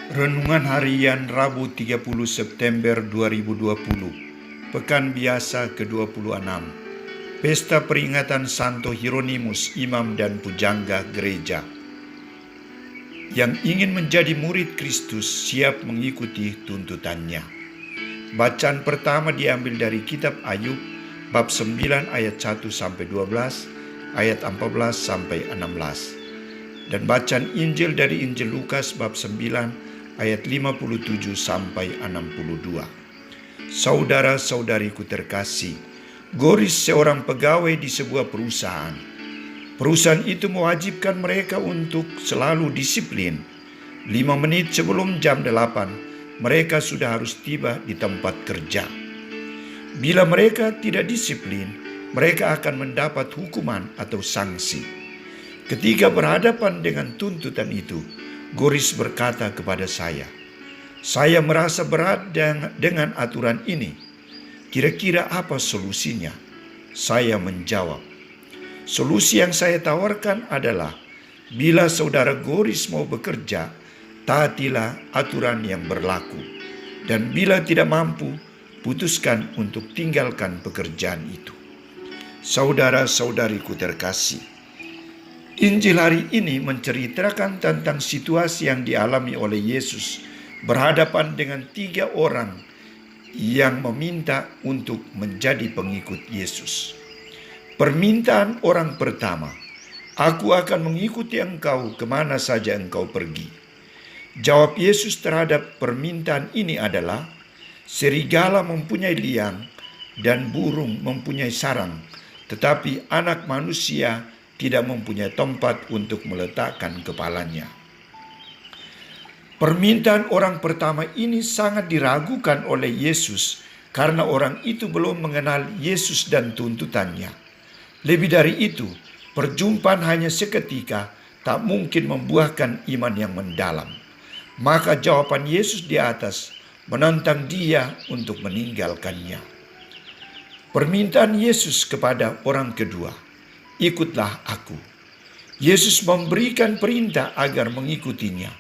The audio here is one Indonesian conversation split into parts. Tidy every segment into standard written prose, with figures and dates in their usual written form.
Renungan Harian Rabu 30 September 2020, Pekan Biasa ke-26, Pesta Peringatan Santo Hieronymus, Imam dan Pujangga Gereja. Yang ingin menjadi murid Kristus siap mengikuti tuntutannya. Bacaan pertama diambil dari kitab Ayub, bab 9 ayat 1-12, ayat 14-16. Dan bacaan Injil dari Injil Lukas bab 9 ayat 57-62. Saudara-saudariku terkasih, Goris seorang pegawai di sebuah perusahaan. Perusahaan itu mewajibkan mereka untuk selalu disiplin. 5 menit sebelum jam 8, mereka sudah harus tiba di tempat kerja. Bila mereka tidak disiplin, mereka akan mendapat hukuman atau sanksi. Ketika berhadapan dengan tuntutan itu, Goris berkata kepada saya merasa berat dengan aturan ini. Kira-kira apa solusinya? Saya menjawab, solusi yang saya tawarkan adalah, bila saudara Goris mau bekerja, taatilah aturan yang berlaku. Dan bila tidak mampu, putuskan untuk tinggalkan pekerjaan itu. Saudara-saudariku terkasih, Injil hari ini menceritakan tentang situasi yang dialami oleh Yesus berhadapan dengan 3 orang yang meminta untuk menjadi pengikut Yesus. Permintaan orang pertama, "Aku akan mengikuti engkau kemana saja engkau pergi." Jawab Yesus terhadap permintaan ini adalah, serigala mempunyai liang dan burung mempunyai sarang, tetapi anak manusia tidak mempunyai tempat untuk meletakkan kepalanya. Permintaan orang pertama ini sangat diragukan oleh Yesus karena orang itu belum mengenal Yesus dan tuntutannya. Lebih dari itu, perjumpaan hanya seketika tak mungkin membuahkan iman yang mendalam. Maka jawaban Yesus di atas menantang dia untuk meninggalkannya. Permintaan Yesus kepada orang kedua, "Ikutlah aku." Yesus memberikan perintah agar mengikutinya.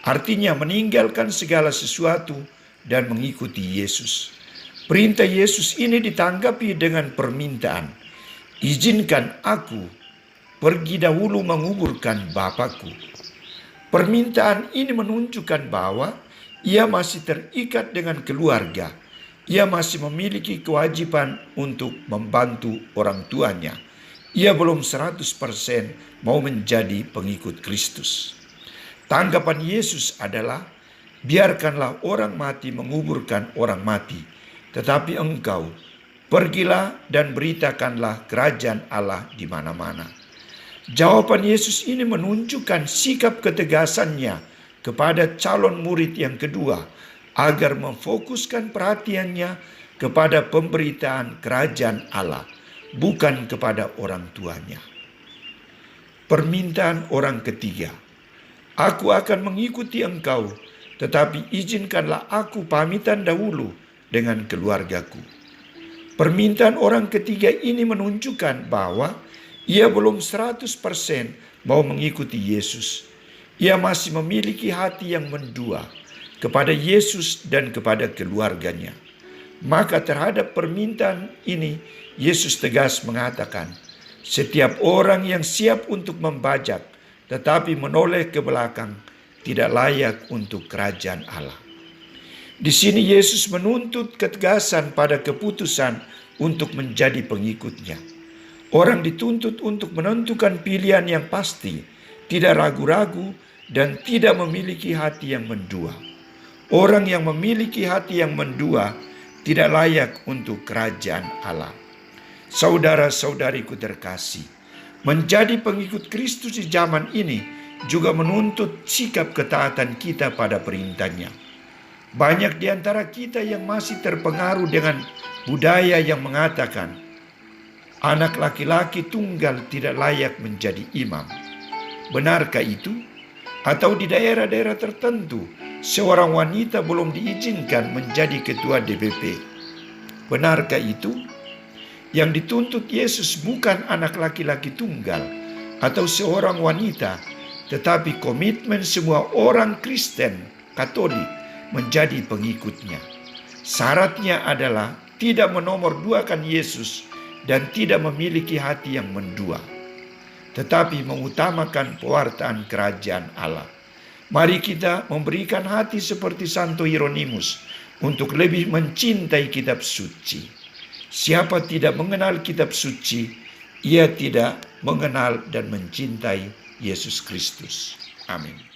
Artinya meninggalkan segala sesuatu dan mengikuti Yesus. Perintah Yesus ini ditanggapi dengan permintaan, "Izinkan aku pergi dahulu menguburkan Bapakku." Permintaan ini menunjukkan bahwa ia masih terikat dengan keluarga. Ia masih memiliki kewajiban untuk membantu orang tuanya. Ia belum 100% mau menjadi pengikut Kristus. Tanggapan Yesus adalah, biarkanlah orang mati menguburkan orang mati, tetapi engkau pergilah dan beritakanlah kerajaan Allah di mana-mana. Jawaban Yesus ini menunjukkan sikap ketegasannya kepada calon murid yang kedua agar memfokuskan perhatiannya kepada pemberitaan kerajaan Allah, bukan kepada orang tuanya. Permintaan orang ketiga, "Aku akan mengikuti engkau, tetapi izinkanlah aku pamitan dahulu dengan keluargaku." Permintaan orang ketiga ini menunjukkan bahwa ia belum 100% mau mengikuti Yesus. Ia masih memiliki hati yang mendua kepada Yesus dan kepada keluarganya. Maka terhadap permintaan ini, Yesus tegas mengatakan, setiap orang yang siap untuk membajak tetapi menoleh ke belakang tidak layak untuk kerajaan Allah. Di sini Yesus menuntut ketegasan pada keputusan untuk menjadi pengikutnya. Orang dituntut untuk menentukan pilihan yang pasti, tidak ragu-ragu dan tidak memiliki hati yang mendua. Orang yang memiliki hati yang mendua tidak layak untuk kerajaan Allah. Saudara-saudariku terkasih, menjadi pengikut Kristus di zaman ini juga menuntut sikap ketaatan kita pada perintahnya. Banyak di antara kita yang masih terpengaruh dengan budaya yang mengatakan, anak laki-laki tunggal tidak layak menjadi imam. Benarkah itu? Atau di daerah-daerah tertentu, seorang wanita belum diizinkan menjadi ketua DPP. Benarkah itu? Yang dituntut Yesus bukan anak laki-laki tunggal atau seorang wanita, tetapi komitmen semua orang Kristen Katolik menjadi pengikutnya. Syaratnya adalah tidak menomorduakan Yesus dan tidak memiliki hati yang mendua, tetapi mengutamakan pewartaan kerajaan Allah. Mari kita memberikan hati seperti Santo Hieronymus untuk lebih mencintai kitab suci. Siapa tidak mengenal kitab suci, ia tidak mengenal dan mencintai Yesus Kristus. Amin.